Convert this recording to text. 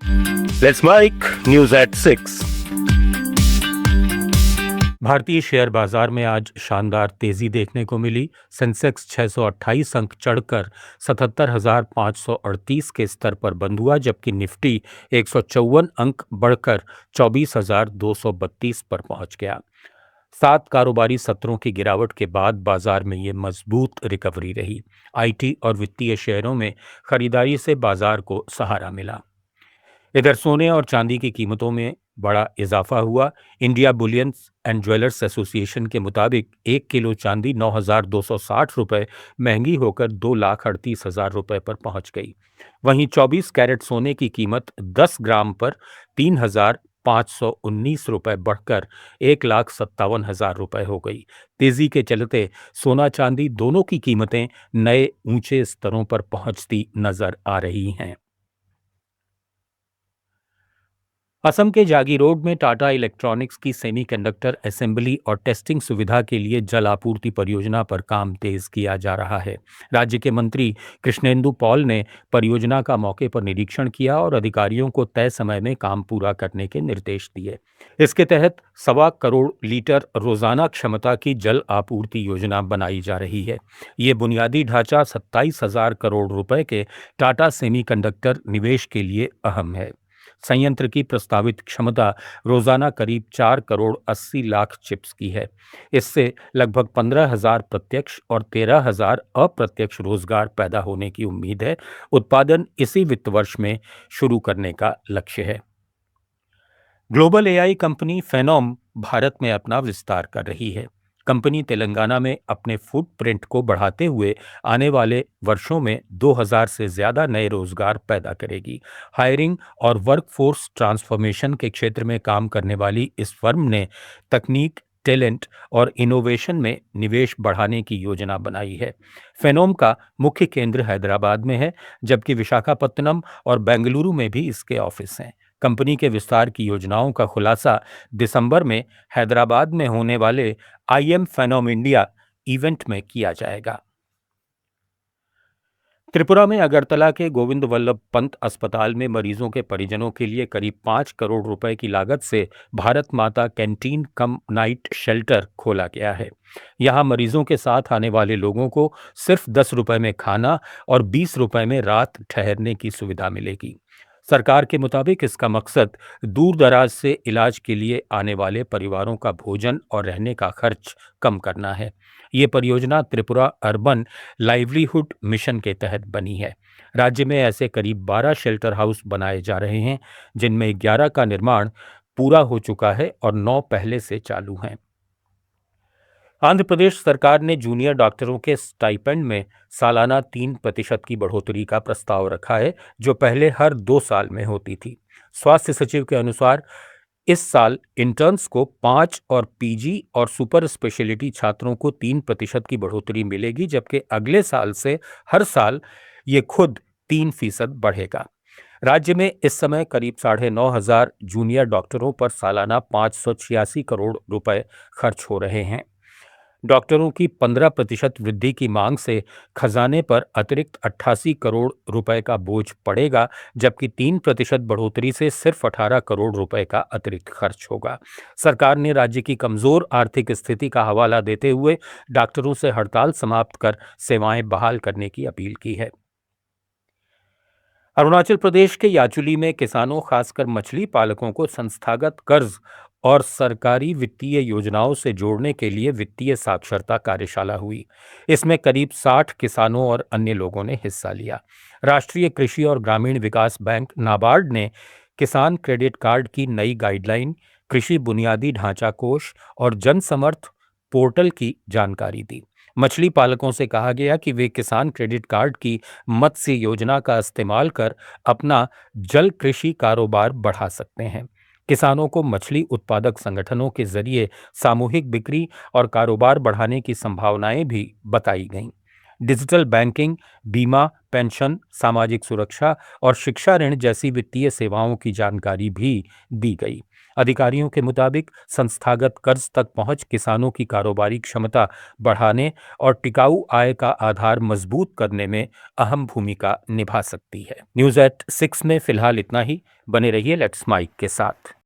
Let's make news at 6. भारतीय share बाजार में आज शानदार तेजी देखने को मिली। सेंसेक्स 628 अंक चढ़कर 77,538 के स्तर पर बंद हुआ, जबकि निफ्टी 154 अंक बढ़कर 24,232 पर पहुंच गया। 7 कारोबारी सत्रों की गिरावट के बाद बाजार में ये मजबूत रिकवरी रही। आईटी और वित्तीय शेयरों में खरीदारी से बाजार को सहारा मिला। इधर सोने और चांदी की कीमतों में बड़ा इजाफा हुआ। India bullions and jewellers association के मुताबिक 1 किलो चांदी 9,260 रुपये महंगी होकर 2,38,000 रुपये पर पहुंच गई। वहीं 24 कैरेट सोने की कीमत 10 ग्राम पर 3,519 रुपये बढ़कर 1,57,000 रुपये हो गई। तेजी के चलते सोना चांदी दोनों की कीमतें नए ऊंचे स्तरों पर पहुंचती नजर आ रही हैं। असम के जागीरोड में टाटा इलेक्ट्रॉनिक्स की सेमीकंडक्टर असेंबली और टेस्टिंग सुविधा के लिए जल आपूर्ति परियोजना पर काम तेज किया जा रहा है। राज्य के मंत्री कृष्णेंदु पॉल ने परियोजना का मौके पर निरीक्षण किया और अधिकारियों को तय समय में काम पूरा करने के निर्देश दिए। इसके तहत 1.25 करोड़ लीटर रोजाना क्षमता की जल आपूर्ति योजना बनाई जा रही है। ये बुनियादी ढांचा 27,000 करोड़ रुपए के टाटा सेमीकंडक्टर निवेश के लिए अहम है। संयंत्र की प्रस्तावित क्षमता रोजाना करीब 4 करोड़ 80 लाख चिप्स की है। इससे लगभग 15,000 प्रत्यक्ष और 13,000 अप्रत्यक्ष रोजगार पैदा होने की उम्मीद है। उत्पादन इसी वित्त वर्ष में शुरू करने का लक्ष्य है। ग्लोबल एआई कंपनी फेनोम भारत में अपना विस्तार कर रही है। कंपनी तेलंगाना में अपने फुटप्रिंट को बढ़ाते हुए आने वाले वर्षों में 2,000 से ज्यादा नए रोजगार पैदा करेगी। हायरिंग और वर्कफोर्स ट्रांसफॉर्मेशन के क्षेत्र में काम करने वाली इस फर्म ने तकनीक, टैलेंट और इनोवेशन में निवेश बढ़ाने की योजना बनाई है। फेनोम का मुख्य केंद्र हैदराबाद में है, जबकि विशाखापत्तनम और बेंगलुरु में भी इसके ऑफिस हैं। कंपनी के विस्तार की योजनाओं का खुलासा दिसंबर में हैदराबाद में होने वाले आईएम फेनोम इंडिया इवेंट में किया जाएगा। त्रिपुरा में अगरतला के गोविंद वल्लभ पंत अस्पताल में मरीजों के परिजनों के लिए करीब 5 करोड़ रुपए की लागत से भारत माता कैंटीन कम नाइट शेल्टर खोला गया है। यहां मरीजों के साथ आने वाले लोगों को सिर्फ 10 रुपए में खाना और 20 रुपए में रात ठहरने की सुविधा मिलेगी। सरकार के मुताबिक इसका मकसद दूर दराज से इलाज के लिए आने वाले परिवारों का भोजन और रहने का खर्च कम करना है। ये परियोजना त्रिपुरा अर्बन लाइवलीहुड मिशन के तहत बनी है। राज्य में ऐसे करीब 12 शेल्टर हाउस बनाए जा रहे हैं, जिनमें 11 का निर्माण पूरा हो चुका है और 9 पहले से चालू हैं। आंध्र प्रदेश सरकार ने जूनियर डॉक्टरों के स्टाइपेंड में सालाना 3% की बढ़ोतरी का प्रस्ताव रखा है, जो पहले हर 2 साल में होती थी। स्वास्थ्य सचिव के अनुसार इस साल इंटर्न्स को 5 और पीजी और सुपर स्पेशलिटी छात्रों को 3% की बढ़ोतरी मिलेगी, जबकि अगले साल से हर साल ये खुद 3% बढ़ेगा। राज्य में इस समय करीब 9,500 जूनियर डॉक्टरों पर सालाना 586 करोड़ रुपए खर्च हो रहे हैं। डॉक्टरों की 15% वृद्धि की मांग से खजाने पर अतिरिक्त 88 करोड़ रुपए का बोझ पड़ेगा, जबकि 3% बढ़ोतरी से सिर्फ 18 करोड़ रुपए का अतिरिक्त खर्च होगा। सरकार ने राज्य की कमजोर आर्थिक स्थिति का हवाला देते हुए डॉक्टरों से हड़ताल समाप्त कर सेवाएं बहाल करने की अपील की है। अरुणाचल प्रदेश के याचुली में किसानों, खासकर मछली पालकों को संस्थागत कर्ज और सरकारी वित्तीय योजनाओं से जोड़ने के लिए वित्तीय साक्षरता कार्यशाला हुई। इसमें करीब 60 किसानों और अन्य लोगों ने हिस्सा लिया। राष्ट्रीय कृषि और ग्रामीण विकास बैंक नाबार्ड ने किसान क्रेडिट कार्ड की नई गाइडलाइन, कृषि बुनियादी ढांचा कोष और जनसमर्थ पोर्टल की जानकारी दी। मछली पालकों से कहा गया कि वे किसान क्रेडिट कार्ड की मत्स्य योजना का इस्तेमाल कर अपना जल कृषि कारोबार बढ़ा सकते हैं। किसानों को मछली उत्पादक संगठनों के जरिए सामूहिक बिक्री और कारोबार बढ़ाने की संभावनाएं भी बताई गईं। डिजिटल बैंकिंग, बीमा, पेंशन, सामाजिक सुरक्षा और शिक्षा ऋण जैसी वित्तीय सेवाओं की जानकारी भी दी गई। अधिकारियों के मुताबिक संस्थागत कर्ज तक पहुंच किसानों की कारोबारी क्षमता बढ़ाने और टिकाऊ आय का आधार मजबूत करने में अहम भूमिका निभा सकती है। न्यूज़ एट 6 में फिलहाल इतना ही। बने रहिए लेट्स माइक के साथ।